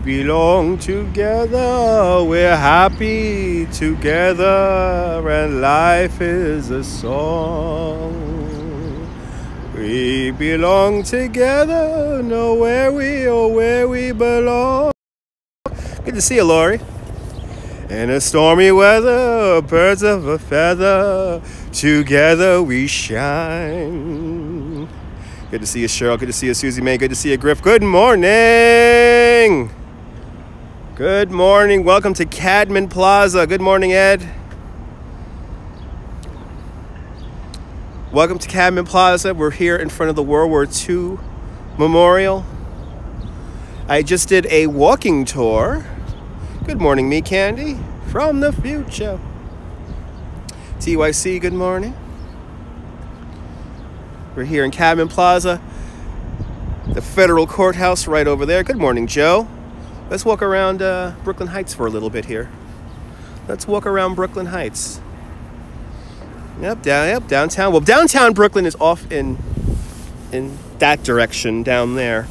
belong together, we're happy together, and life is a song. We belong together, know where we belong. Good to see you, Lori. In a stormy weather, birds of a feather, together we shine. Good to see you, Cheryl. Good to see you, Susie May. Good to see you, Griff. Good morning. Good morning. Welcome to Cadman Plaza. Good morning, Ed. Welcome to Cadman Plaza. We're here in front of the World War II Memorial. I just did a walking tour. Good morning, me Candy, from the future. TYC, good morning. We're here in Cadman Plaza, the federal courthouse right over there. Good morning, Joe. Let's walk around Brooklyn Heights for a little bit here. Let's walk around Brooklyn Heights. Yep, downtown. Well, downtown Brooklyn is off in that direction down there.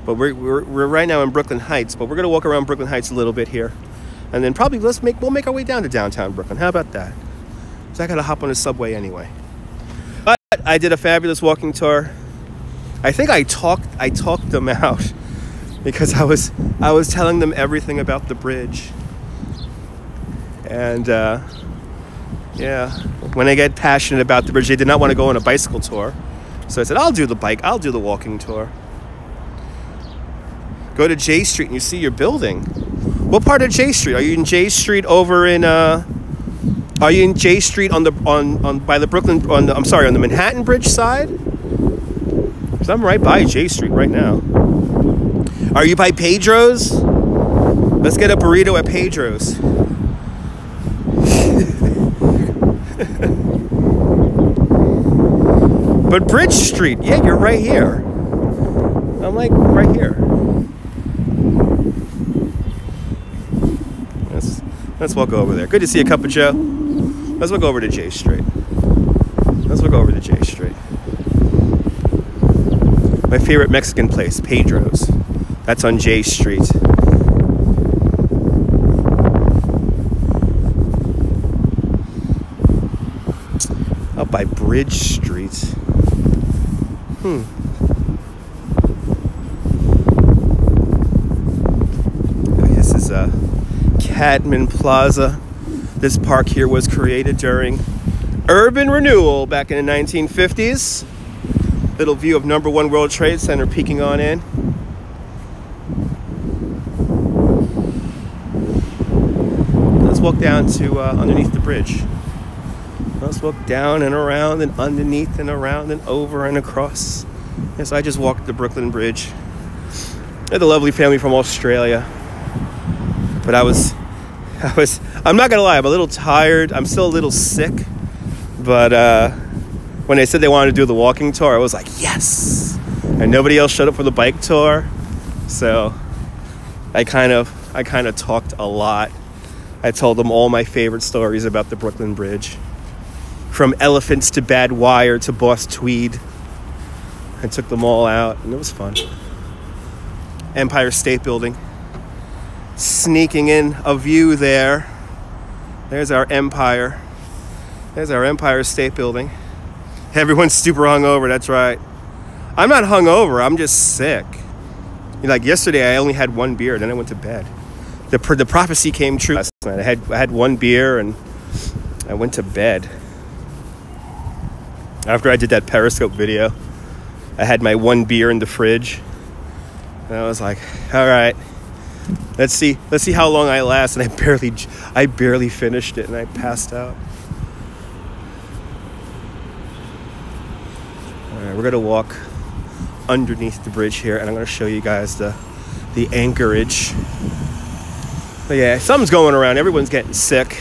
But we're right now in Brooklyn Heights, but we're gonna walk around Brooklyn Heights a little bit here, and then probably we'll make our way down to downtown Brooklyn. How about that? So I gotta hop on the subway anyway. But I did a fabulous walking tour. I think I talked them out because I was telling them everything about the bridge, and yeah, when I get passionate about the bridge, they did not want to go on a bicycle tour, so I said I'll do the walking tour. Go to J Street and you see your building. What part of J Street? Are you in J Street over in Are you in J Street on the by the Brooklyn on the Manhattan Bridge side? Cuz I'm right by J Street right now. Are you by Pedro's? Let's get a burrito at Pedro's. But Bridge Street, yeah, you're right here. I'm like right here. Let's walk over there. Good to see a Cup of Joe. Let's walk over to J Street. My favorite Mexican place, Pedro's. That's on J Street. Up by Bridge Street. This is Cadman Plaza. This park here was created during urban renewal back in the 1950s. Little view of #1 World Trade Center peeking on in. Let's walk down to underneath the bridge. Let's walk down and around and underneath and around and over and across. Yes, I just walked the Brooklyn Bridge. I had a lovely family from Australia. But I'm not gonna lie, I'm a little tired. I'm still a little sick. But when they said they wanted to do the walking tour, I was like, yes! And nobody else showed up for the bike tour. So I kind of talked a lot. I told them all my favorite stories about the Brooklyn Bridge. From elephants to bad wire to Boss Tweed. I took them all out and it was fun. Empire State Building. Sneaking in a view there. There's our Empire. There's our Empire State Building. Everyone's super hungover, that's right. I'm not hungover, I'm just sick. Like yesterday I only had one beer, then I went to bed. The prophecy came true last night. I had one beer and I went to bed. After I did that Periscope video, I had my one beer in the fridge. And I was like, all right. Let's see how long I last, and I barely finished it, and I passed out. All right, we're gonna walk underneath the bridge here, and I'm gonna show you guys the Anchorage. But yeah, something's going around. Everyone's getting sick.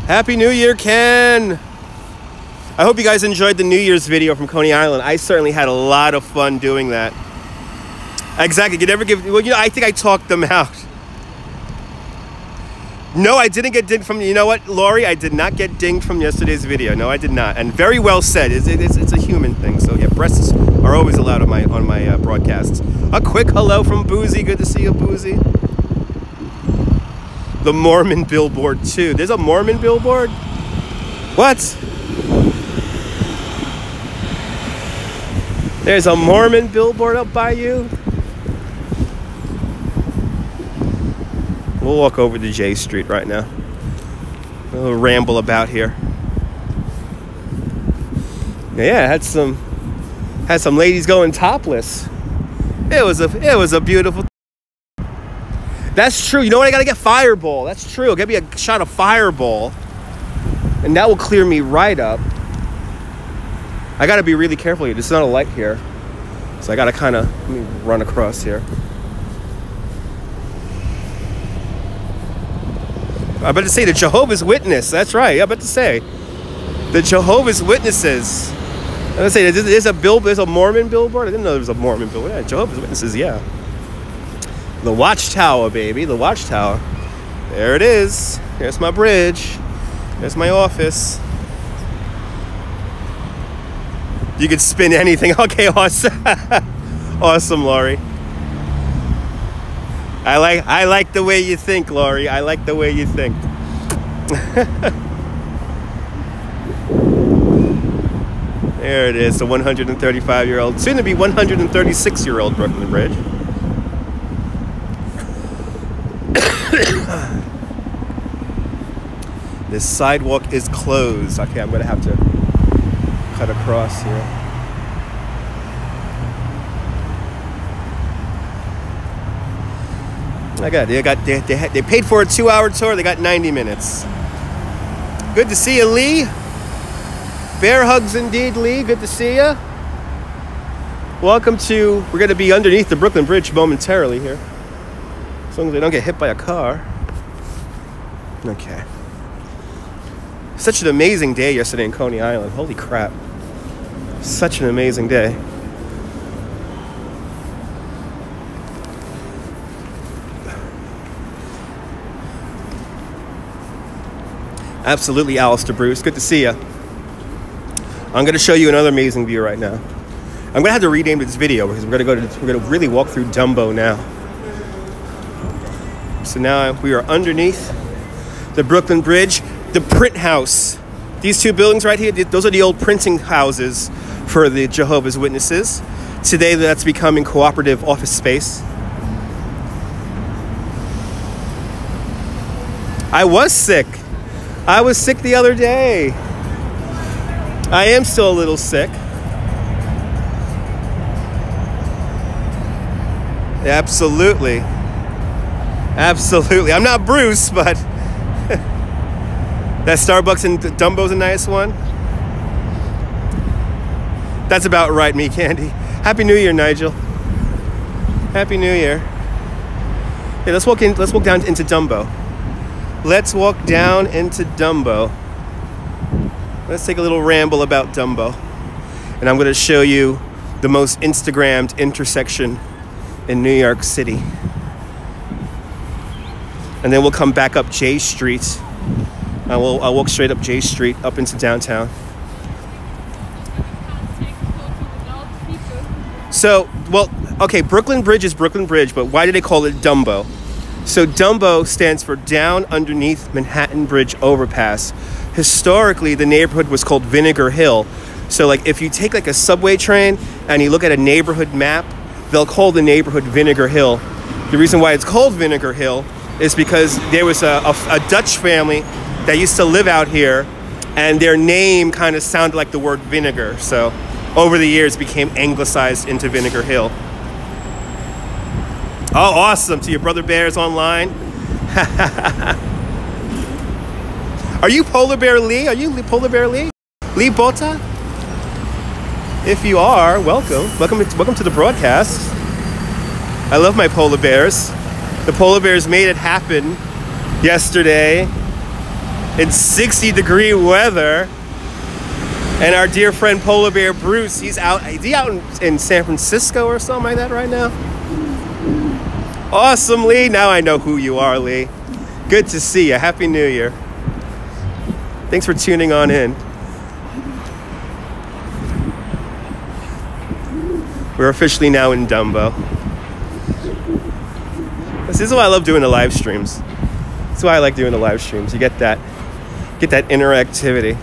Happy New Year, Ken. I hope you guys enjoyed the New Year's video from Coney Island. I certainly had a lot of fun doing that. Exactly. You never give. Well, I think I talked them out. No, I didn't get dinged from. You know what, Lori? I did not get dinged from yesterday's video. No, I did not. And very well said. It's a human thing. So yeah, breasts are always allowed on my broadcasts. A quick hello from Boozy. Good to see you, Boozy. The Mormon billboard too. There's a Mormon billboard? What? There's a Mormon billboard up by you? We'll walk over to J Street right now. We'll ramble about here. Yeah, had some ladies going topless. It was a beautiful. That's true. You know what? I gotta get Fireball. That's true. Get me a shot of Fireball, and that will clear me right up. I gotta be really careful here. There's not a light here, so I gotta kind of let me run across here. I about to say the Jehovah's Witness. That's right. I about to say the Jehovah's Witnesses. I was gonna say there's a Mormon billboard. I didn't know there was a Mormon billboard. Yeah, Jehovah's Witnesses. Yeah. The Watchtower, baby. The Watchtower. There it is. Here's my bridge. There's my office. You could spin anything. Okay, awesome. Awesome, Laurie. I like the way you think, Laurie. I like the way you think. There it is, the 135-year-old, soon to be 136-year-old Brooklyn Bridge. This sidewalk is closed. Okay, I'm gonna have to cut across here. They paid for a 2-hour tour. They got 90 minutes. Good to see you, Lee. Bear hugs indeed, Lee. Good to see you. Welcome to. We're gonna be underneath the Brooklyn Bridge momentarily here, as long as they don't get hit by a car. Okay. Such an amazing day yesterday in Coney Island. Holy crap. Such an amazing day. Absolutely, Alistair Bruce. Good to see you. I'm going to show you another amazing view right now. I'm going to have to rename this video because we're going to really walk through Dumbo now. So now we are underneath the Brooklyn Bridge, the print house. These two buildings right here, those are the old printing houses for the Jehovah's Witnesses. Today, that's becoming cooperative office space. I was sick. I was sick the other day. I am still a little sick. Absolutely. Absolutely. I'm not Bruce, but that Starbucks and Dumbo's a nice one. That's about right, me candy. Happy New Year, Nigel. Happy New Year. Hey, let's walk down into Dumbo. Let's walk down into Dumbo. Let's take a little ramble about Dumbo. And I'm going to show you the most Instagrammed intersection in New York City. And then we'll come back up J Street. I'll walk straight up J Street up into downtown. So, well, okay, Brooklyn Bridge is Brooklyn Bridge, but why do they call it Dumbo? So Dumbo stands for Down Underneath Manhattan Bridge Overpass. Historically, the neighborhood was called Vinegar Hill. So like if you take like a subway train and you look at a neighborhood map, they'll call the neighborhood Vinegar Hill. The reason why it's called Vinegar Hill is because there was a Dutch family that used to live out here, and their name kind of sounded like the word vinegar. So over the years became anglicized into Vinegar Hill. Oh, awesome. To your brother bears online. Are you Polar Bear Lee? Are you Polar Bear Lee? Lee Bota? If you are, welcome. Welcome to the broadcast. I love my polar bears. The polar bears made it happen yesterday in 60-degree weather. And our dear friend Polar Bear Bruce, is he out in San Francisco or something like that right now? Awesome, Lee. Now I know who you are, Lee. Good to see you. Happy New Year. Thanks for tuning on in. We're officially now in Dumbo. This is why I love doing the live streams. That's why I like doing the live streams. You get that interactivity.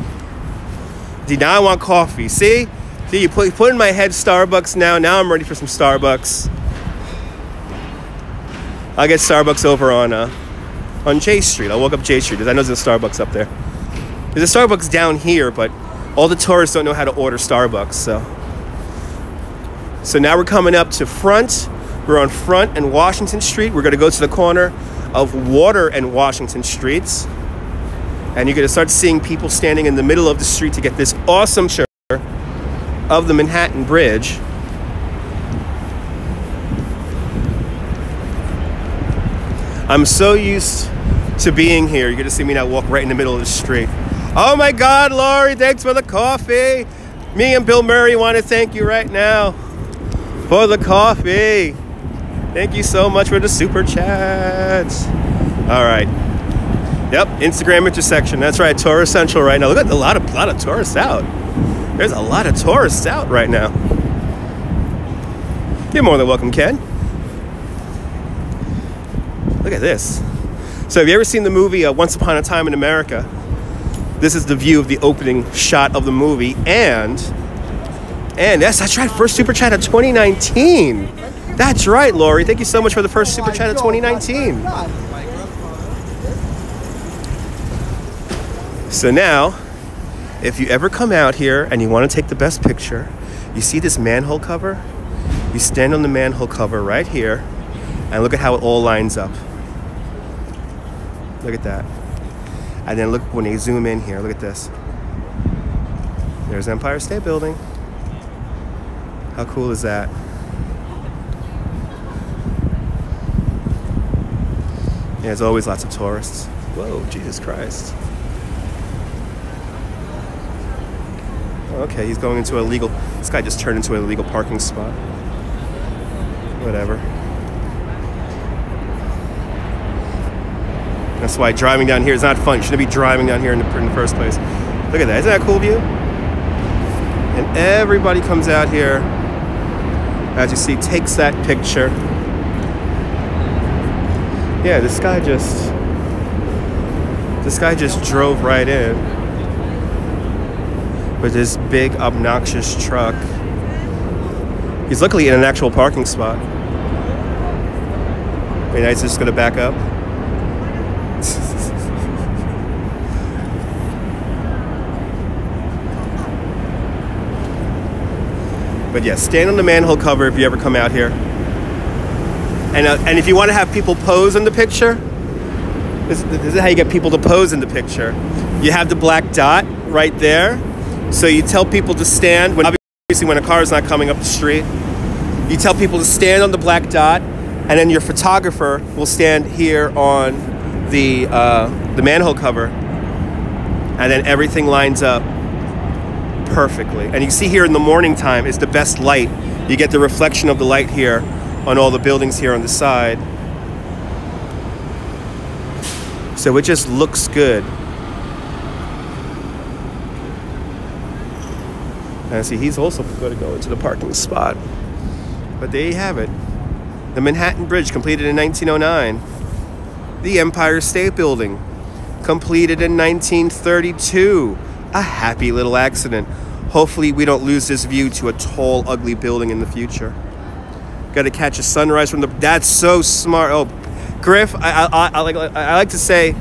See, now I want coffee. See, you put in my head Starbucks now. Now I'm ready for some Starbucks. I'll get Starbucks over on J Street. I'll walk up J Street. I know there's a Starbucks up there. There's a Starbucks down here, but all the tourists don't know how to order Starbucks. So now we're coming up to Front. We're on Front and Washington Street. We're going to go to the corner of Water and Washington Streets. And you're going to start seeing people standing in the middle of the street to get this awesome picture of the Manhattan Bridge. I'm so used to being here. You're going to see me now walk right in the middle of the street. Oh my God, Lori, thanks for the coffee. Me and Bill Murray want to thank you right now for the coffee. Thank you so much for the super chats. All right. Yep, Instagram intersection. That's right, Tourist Central right now. Look at a lot of tourists out. There's a lot of tourists out right now. You're more than welcome, Ken. Look at this. So have you ever seen the movie Once Upon a Time in America? This is the view of the opening shot of the movie. And that's right, first super chat of 2019. That's right, Lori. Thank you so much for the first super chat of 2019. So now, if you ever come out here and you want to take the best picture, you see this manhole cover? You stand on the manhole cover right here and look at how it all lines up. Look at that. And then look when you zoom in here, look at this. There's Empire State Building. How cool is that? Yeah, there's always lots of tourists. Whoa, Jesus Christ. Okay, he's going into illegal. This guy just turned into an illegal parking spot. Whatever. That's why driving down here is not fun. You shouldn't be driving down here in the first place. Look at that. Isn't that a cool view? And everybody comes out here, as you see, takes that picture. Yeah, this guy just drove right in with this big obnoxious truck. He's luckily in an actual parking spot. Maybe he's just gonna back up. But yeah, stand on the manhole cover if you ever come out here. And if you want to have people pose in the picture, this is how you get people to pose in the picture. You have the black dot right there. So you tell people to stand, obviously when a car is not coming up the street. You tell people to stand on the black dot, and then your photographer will stand here on the manhole cover, and then everything lines up perfectly. And you see here in the morning time is the best light. You get the reflection of the light here on all the buildings here on the side. So it just looks good. And see, he's also going to go into the parking spot. But there you have it. The Manhattan Bridge, completed in 1909. The Empire State Building, completed in 1932. A happy little accident. Hopefully we don't lose this view to a tall, ugly building in the future. Got to catch a sunrise from the... That's so smart. Oh, Griff, I like to say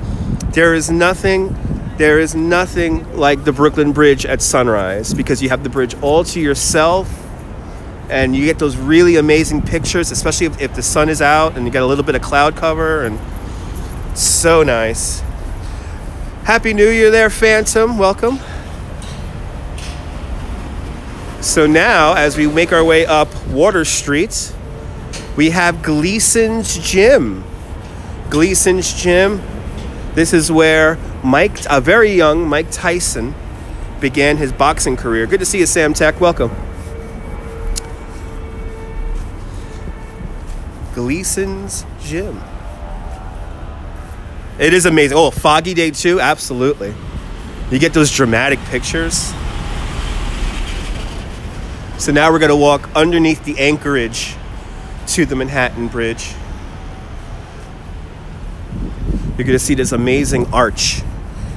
there is nothing like the Brooklyn Bridge at sunrise, because you have the bridge all to yourself and you get those really amazing pictures, especially if the sun is out and you got a little bit of cloud cover, and so nice. Happy New Year there, Phantom. Welcome. So now, as we make our way up Water Street, we have Gleason's Gym. Gleason's Gym. This is where a very young Mike Tyson began his boxing career. Good to see you, Sam Tech. Welcome. Gleason's Gym. It is amazing. Oh, foggy day too? Absolutely. You get those dramatic pictures. So now we're going to walk underneath the Anchorage to the Manhattan Bridge. You're going to see this amazing arch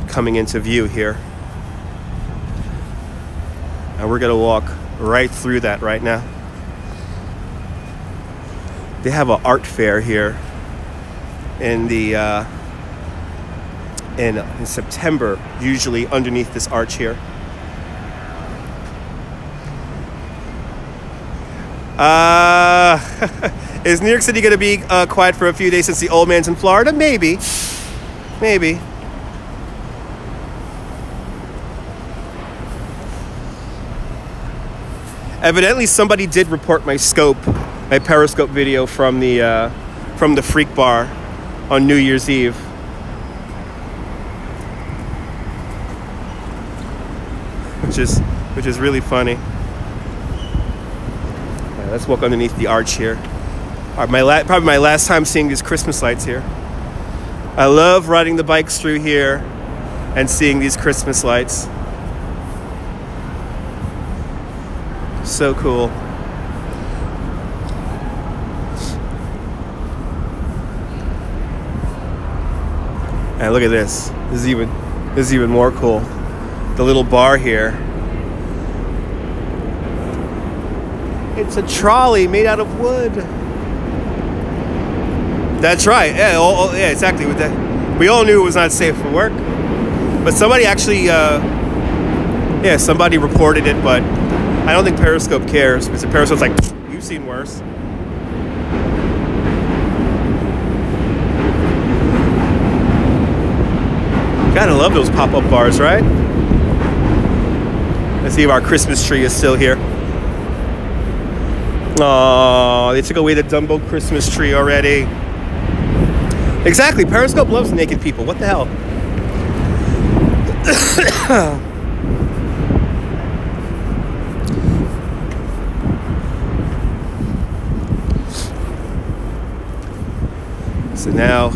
coming into view here. And we're going to walk right through that right now. They have an art fair here in the in September, usually underneath this arch here. Is New York City going to be quiet for a few days since the old man's in Florida? Maybe. Maybe. Evidently, somebody did report my Periscope video from the Freak Bar on New Year's Eve. Which is really funny. Yeah, let's walk underneath the arch here. Probably my last time seeing these Christmas lights here. I love riding the bikes through here and seeing these Christmas lights. So cool. And look at this. This is even more cool. The little bar here. It's a trolley made out of wood. That's right. Yeah, yeah, exactly. With that, we all knew it was not safe for work, but somebody actually, somebody reported it. But I don't think Periscope cares, because Periscope's like, you've seen worse. Gotta love those pop-up bars, right? Let's see if our Christmas tree is still here. Oh, they took away the Dumbo Christmas tree already. Exactly, Periscope loves naked people. What the hell? So now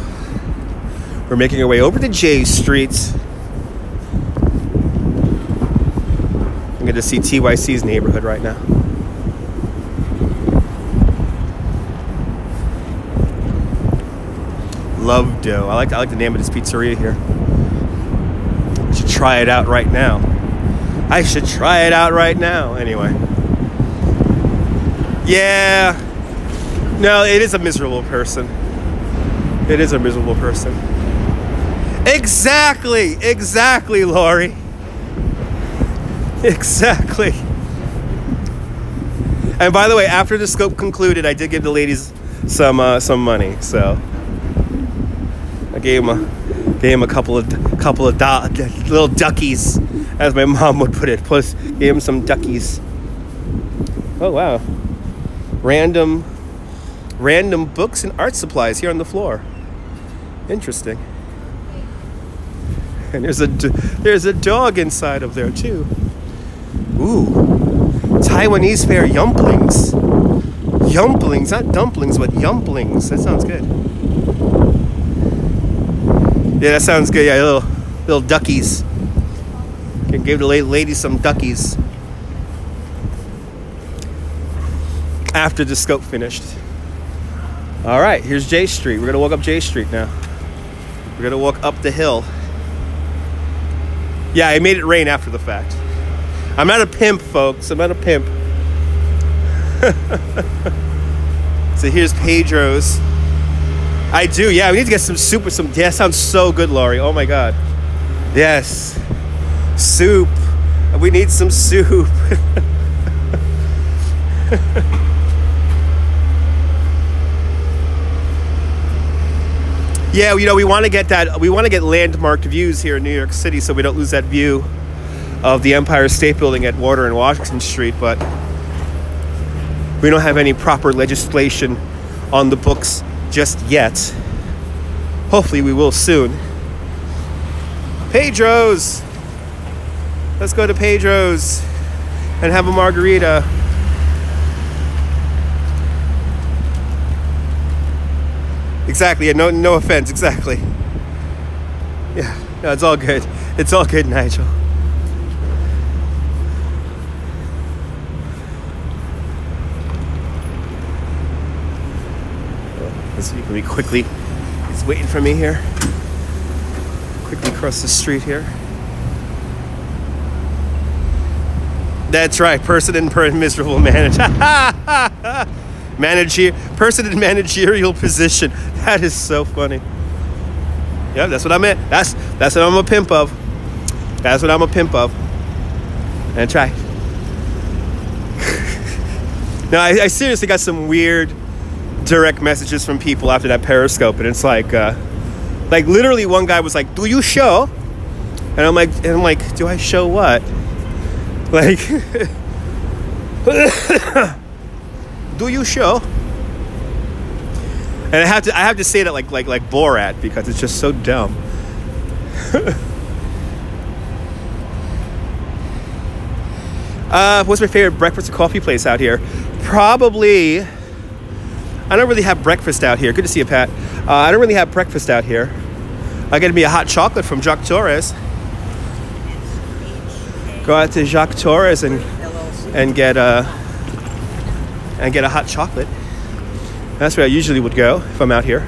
we're making our way over to J Street. I'm going to see TYC's neighborhood right now. Love Dough. I like the name of this pizzeria here. I should try it out right now. Anyway. Yeah. No, it is a miserable person. Exactly, Laurie. Exactly. And by the way, after the scope concluded, I did give the ladies some money. So I gave him a couple of little duckies, as my mom would put it. Plus, gave him some duckies. Oh wow! Random books and art supplies here on the floor. Interesting. And there's a dog inside of there too. Ooh, Taiwanese fare yumplings. Yumplings, not dumplings, but yumplings. That sounds good. Yeah, that sounds good. Yeah, little duckies. Can give the ladies some duckies. After the scope finished. All right, here's J Street. We're gonna walk up J Street now. We're gonna walk up the hill. Yeah, I made it rain after the fact. I'm not a pimp, folks. I'm not a pimp. So here's Pedro's. I do, yeah. We need to get some soup or some. Yeah, that sounds so good, Laurie. Oh my God. Yes. Soup. We need some soup. Yeah, you know, we want to get landmarked views here in New York City so we don't lose that view of the Empire State Building at Water and Washington Street, but we don't have any proper legislation on the books just yet. Hopefully we will soon. Pedro's. Let's go to Pedro's and have a margarita. Exactly. Yeah, no offense. Exactly. Yeah. No, it's all good. It's all good, Nigel. So you can be quickly, he's waiting for me here. Quickly cross the street here. That's right, person in miserable manager. Person in managerial position. That is so funny. Yeah, that's what I meant. That's what I'm a pimp of. That's what I'm a pimp of. And try. No, I seriously got some weird direct messages from people after that Periscope, and it's like literally one guy was like, "Do you show?" And I'm like, "Do I show what?" Like, do you show? And I have to say that like Borat, because it's just so dumb. What's my favorite breakfast or coffee place out here? Probably, I don't really have breakfast out here. Good to see you, Pat. I don't really have breakfast out here. I get me a hot chocolate from Jacques Torres. Go out to Jacques Torres and get a hot chocolate. That's where I usually would go if I'm out here.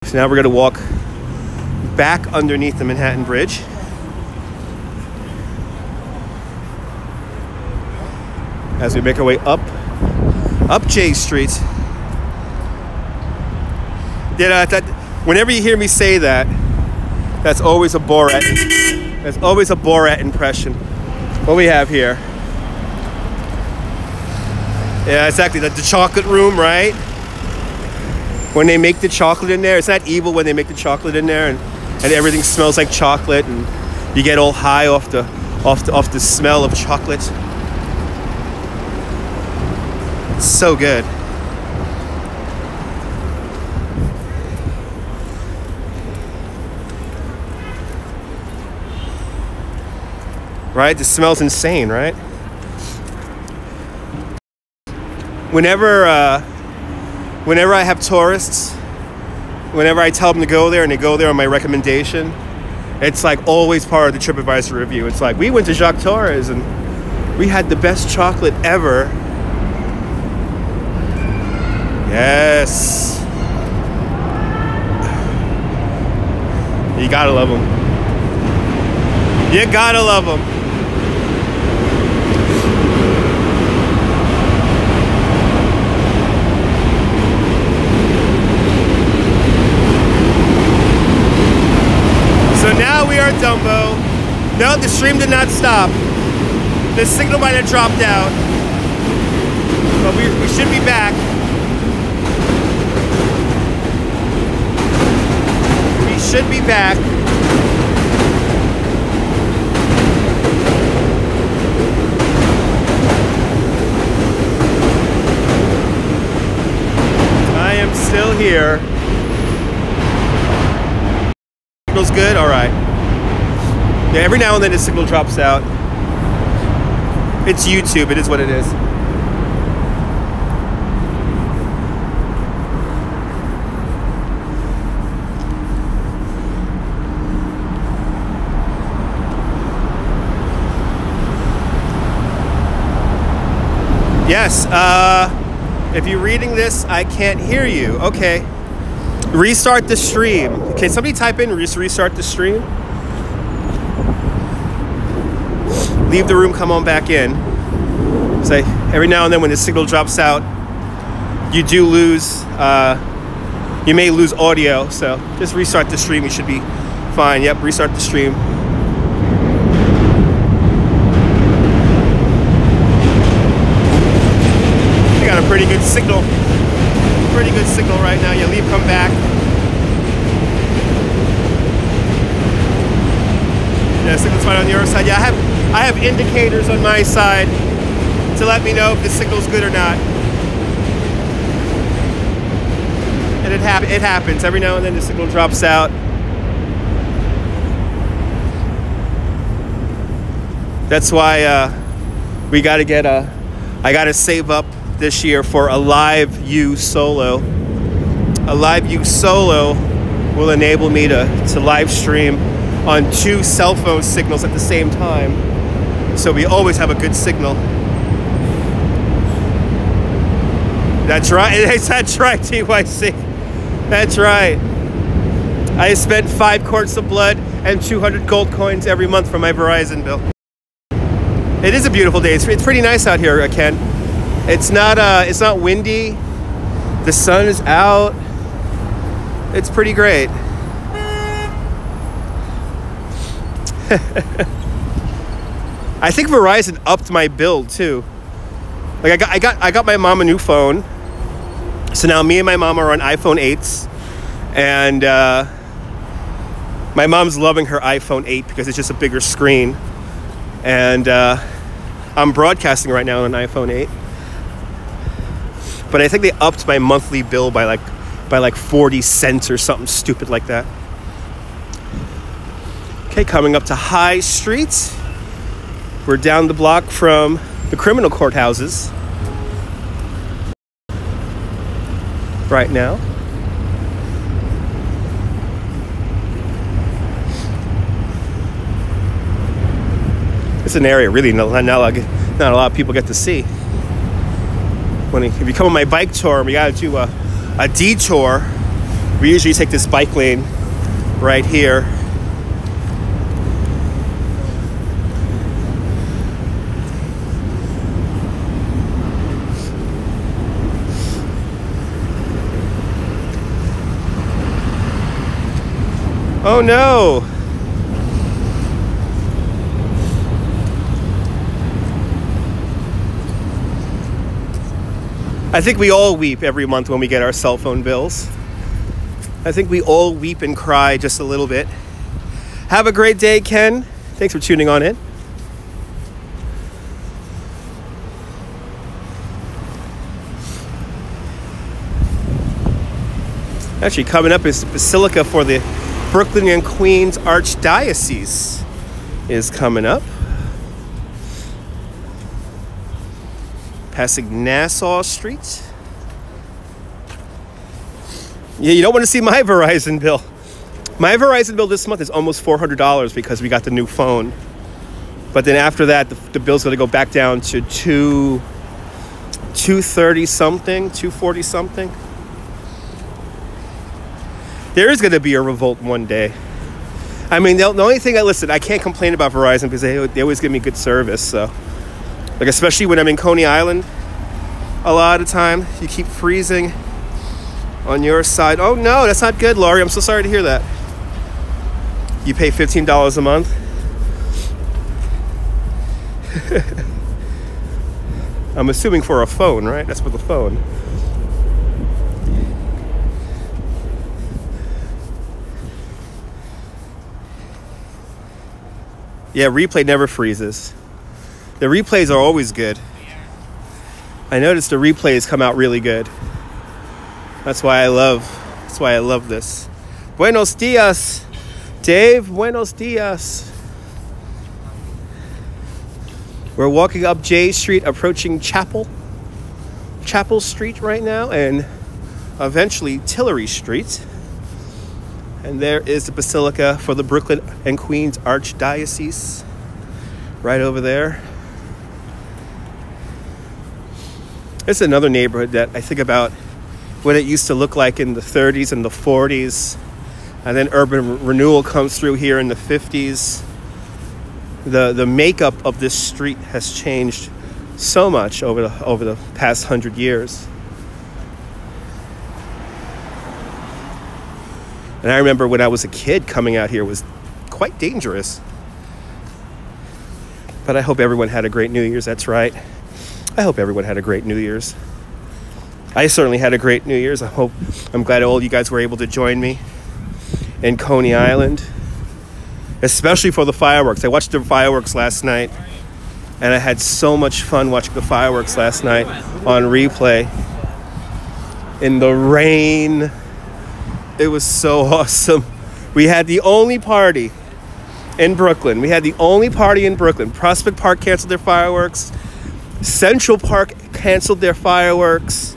So now we're gonna walk back underneath the Manhattan Bridge. As we make our way up J Street. Yeah, whenever you hear me say that, that's always a Borat. That's always a Borat impression. What we have here? Yeah, exactly. The chocolate room, right? When they make the chocolate in there, it's not evil when they make the chocolate in there, and everything smells like chocolate, and you get all high off the smell of chocolate. It's so good. Right? This smells insane, right? Whenever I have tourists, whenever I tell them to go there and they go there on my recommendation, it's like always part of the TripAdvisor review. It's like, we went to Jacques Torres and we had the best chocolate ever. Yes. You gotta love them. You gotta love them. So now we are at Dumbo. No, the stream did not stop. The signal might have dropped out. But we should be back. We should be back. I am still here. Signal's good? All right. Yeah, every now and then the signal drops out. It's YouTube. It is what it is. Yes, if you're reading this, I can't hear you. Okay. Restart the stream. Can somebody type in restart the stream? Leave the room, come on back in. Say, every now and then when the signal drops out, you do lose, you may lose audio. So just restart the stream, you should be fine. Yep, restart the stream. Got a pretty good signal. Pretty good signal right now. You leave, come back. Yeah, signal's fine on your side. Yeah, I have indicators on my side to let me know if the signal's good or not. And it happens. Every now and then the signal drops out. That's why we gotta get I gotta save up this year for a live view solo. A live view solo will enable me to live stream on 2 cell phone signals at the same time, so we always have a good signal. That's right. That's right, TYC. That's right. I spent 5 quarts of blood and 200 gold coins every month for my Verizon bill. It is a beautiful day. It's pretty nice out here, Ken. It's not windy. The sun is out. It's pretty great. I think Verizon upped my bill too. Like I got my mom a new phone. So now me and my mom are on iPhone 8s, and my mom's loving her iPhone 8 because it's just a bigger screen. And I'm broadcasting right now on an iPhone 8. But I think they upped my monthly bill by like 40 cents or something stupid like that. Okay, coming up to High Street. We're down the block from the criminal courthouses right now. It's an area really not a lot of people get to see. If you come on my bike tour, we gotta do a detour. We usually take this bike lane right here. Oh no! I think we all weep every month when we get our cell phone bills. I think we all weep and cry just a little bit. Have a great day, Ken. Thanks for tuning on in. Actually, coming up is the Basilica for the Brooklyn and Queens Archdiocese is coming up. Passing Nassau Street. Yeah, you don't want to see my Verizon bill. My Verizon bill this month is almost $400 because we got the new phone. But then after that, the bill's going to go back down to $230 something, $240 something. There is going to be a revolt one day. I mean, the only thing I can't complain about Verizon because they always give me good service. So, like, especially when I'm in Coney Island, a lot of time you keep freezing on your side. Oh no, that's not good, Laurie. I'm so sorry to hear that. You pay $15 a month. I'm assuming for a phone, right? That's for the phone. Yeah, replay never freezes. The replays are always good. I noticed the replays come out really good. That's why I love this. Buenos dias, Dave. Buenos dias. We're walking up J Street, approaching Chapel Street right now, and eventually Tillery Streets. And there is the Basilica for the Brooklyn and Queens Archdiocese right over there. It's another neighborhood that I think about what it used to look like in the 30s and the 40s. And then urban renewal comes through here in the 50s. The makeup of this street has changed so much over the past 100 years. And I remember when I was a kid, coming out here was quite dangerous. But I hope everyone had a great New Year's. That's right. I hope everyone had a great New Year's. I certainly had a great New Year's. I'm glad all you guys were able to join me in Coney Island, especially for the fireworks. I watched the fireworks last night, and I had so much fun watching the fireworks last night on replay in the rain. It was so awesome. We had the only party in Brooklyn. Prospect Park canceled their fireworks. Central Park canceled their fireworks.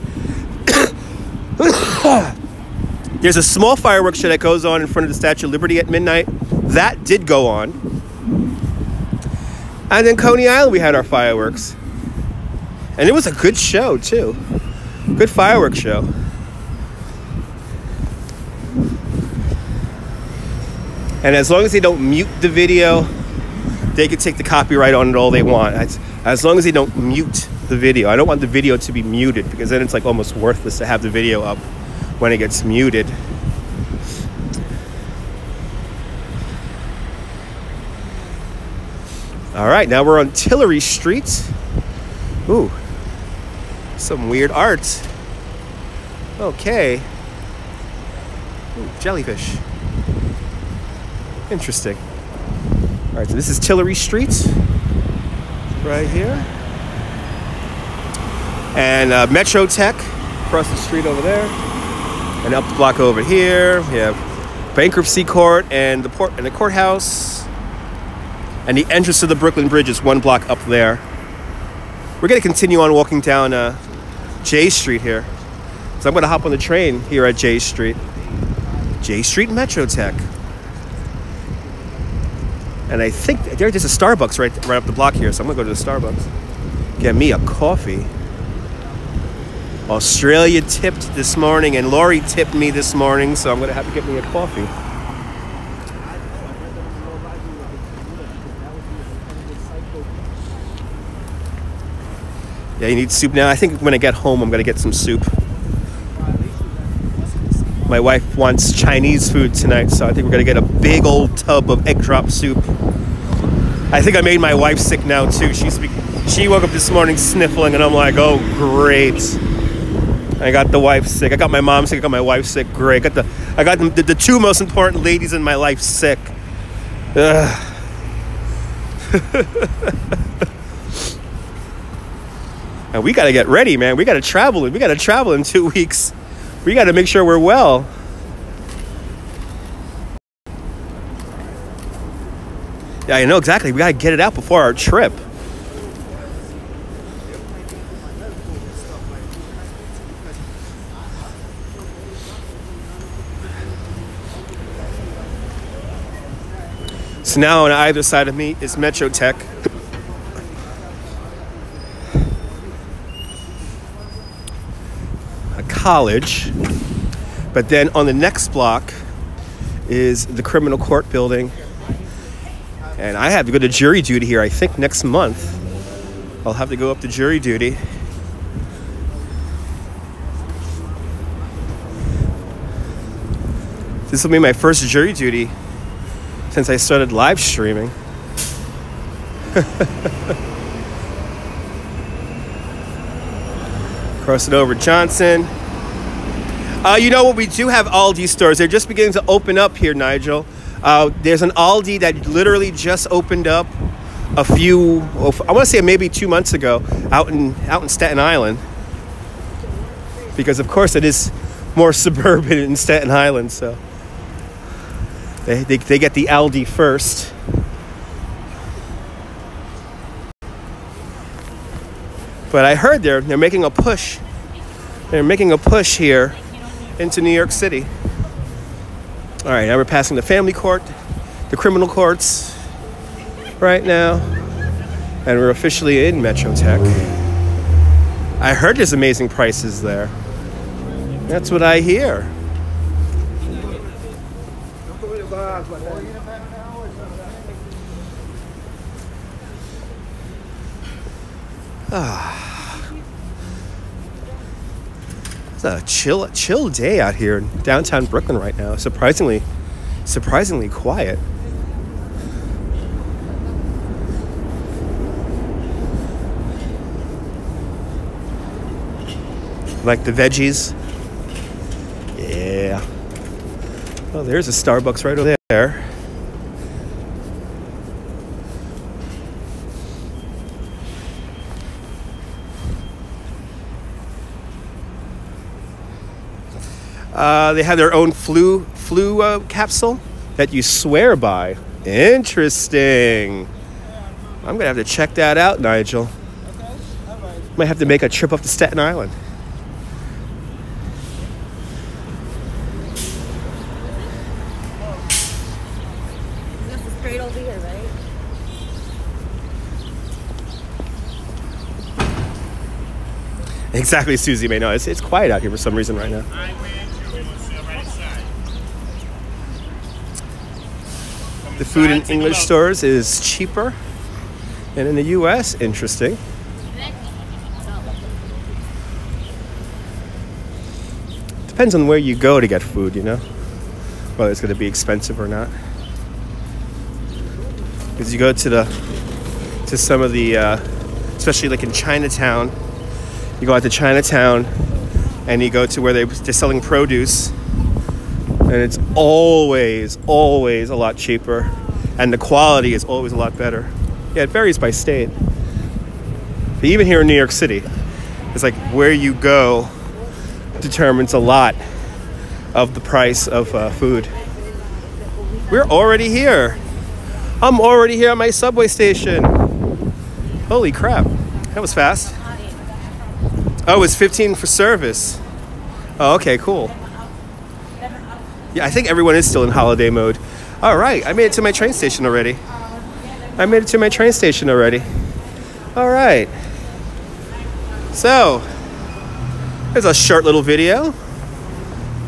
There's a small fireworks show that goes on in front of the Statue of Liberty at midnight. That did go on. And then Coney Island, we had our fireworks. And it was a good show, too. Good fireworks show. And as long as they don't mute the video, they can take the copyright on it all they want. As long as they don't mute the video. I don't want the video to be muted, because then it's like almost worthless to have the video up when it gets muted. All right, now we're on Tillery Streets. Ooh, some weird art. Okay. Ooh, jellyfish. Interesting. All right, so this is Tillery Streets right here. And Metro Tech across the street over there. And up the block over here, we have Bankruptcy Court and the courthouse. And the entrance to the Brooklyn Bridge is one block up there. We're going to continue on walking down J Street here. So I'm going to hop on the train here at J Street. J Street Metro Tech. And I think there's just a Starbucks right up the block here. So I'm going to go to the Starbucks. Get me a coffee. Australia tipped this morning, and Lori tipped me this morning. So I'm going to have to get me a coffee. Yeah, you need soup now. I think when I get home, I'm going to get some soup. My wife wants Chinese food tonight, so I think we're going to get a big old tub of egg drop soup. I think I made my wife sick now, too. She woke up this morning sniffling, and I'm like, oh, great. I got the wife sick. I got my mom sick. I got my wife sick. Great. I got the two most important ladies in my life sick. Ugh. And we got to get ready, man. We got to travel. We got to travel in 2 weeks. We got to make sure we're well. Yeah, I know exactly. We got to get it out before our trip. So now on either side of me is Metro Tech. College, but then on the next block is the criminal court building, and I have to go to jury duty here. I think next month I'll have to go up to jury duty. This will be my first jury duty since I started live streaming. Crossing over Johnson. You know what? We do have Aldi stores. They're just beginning to open up here, Nigel. There's an Aldi that literally just opened up I want to say maybe 2 months ago, out in Staten Island. Because of course it is more suburban in Staten Island, so they get the Aldi first. But I heard they're making a push. They're making a push here into New York City. All right, now we're passing the family court, the criminal courts right now, and we're officially in Metro Tech. I heard there's amazing prices there. That's what I hear. It's a chill day out here in downtown Brooklyn right now. Surprisingly quiet. Like the veggies. Yeah. Oh, there's a Starbucks right over there. They have their own flu capsule that you swear by. Interesting. I'm gonna have to check that out, Nigel. Okay. All right. Might have to make a trip up to Staten Island. This is straight over here, right? Exactly, Susie May. No, it's quiet out here for some reason right now. The food in English stores is cheaper than in the U.S. Interesting. Depends on where you go to get food, you know, whether it's going to be expensive or not. Because you go to some of the, especially like in Chinatown, you go out to Chinatown and you go to where they're selling produce. And it's always a lot cheaper. And the quality is always a lot better. Yeah, it varies by state. But even here in New York City, it's like where you go determines a lot of the price of food. We're already here. I'm already here at my subway station. Holy crap. That was fast. Oh, it's 15 for service. Oh, okay, cool. Yeah, I think everyone is still in holiday mode. All right, I made it to my train station already. All right. So, there's a short little video.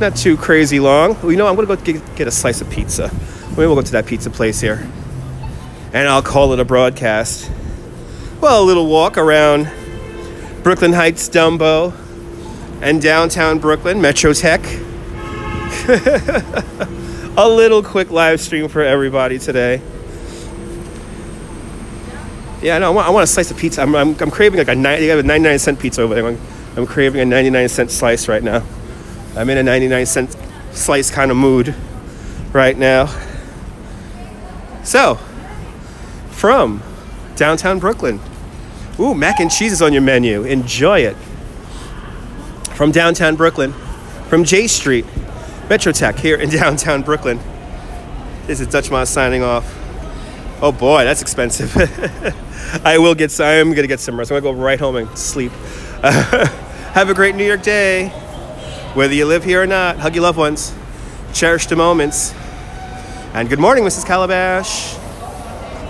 Not too crazy long. Well, you know, I'm going to go get a slice of pizza. Maybe we'll go to that pizza place here. And I'll call it a broadcast. Well, a little walk around Brooklyn Heights, Dumbo, and downtown Brooklyn, Metro Tech. A little quick live stream for everybody today. Yeah, no, I want a slice of pizza. I'm craving like they have a 99-cent pizza over there. I'm craving a 99-cent slice right now. I'm in a 99-cent slice kind of mood right now. So, from downtown Brooklyn. Ooh, mac and cheese is on your menu. Enjoy it. From downtown Brooklyn, from J Street, Metro Tech here in downtown Brooklyn. This is Dutch Moss signing off. Oh boy, that's expensive. I'm going to get some rest. I'm going to go right home and sleep. Have a great New York day. Whether you live here or not, hug your loved ones. Cherish the moments. And good morning, Mrs. Calabash.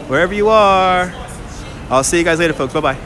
Wherever you are. I'll see you guys later, folks. Bye-bye.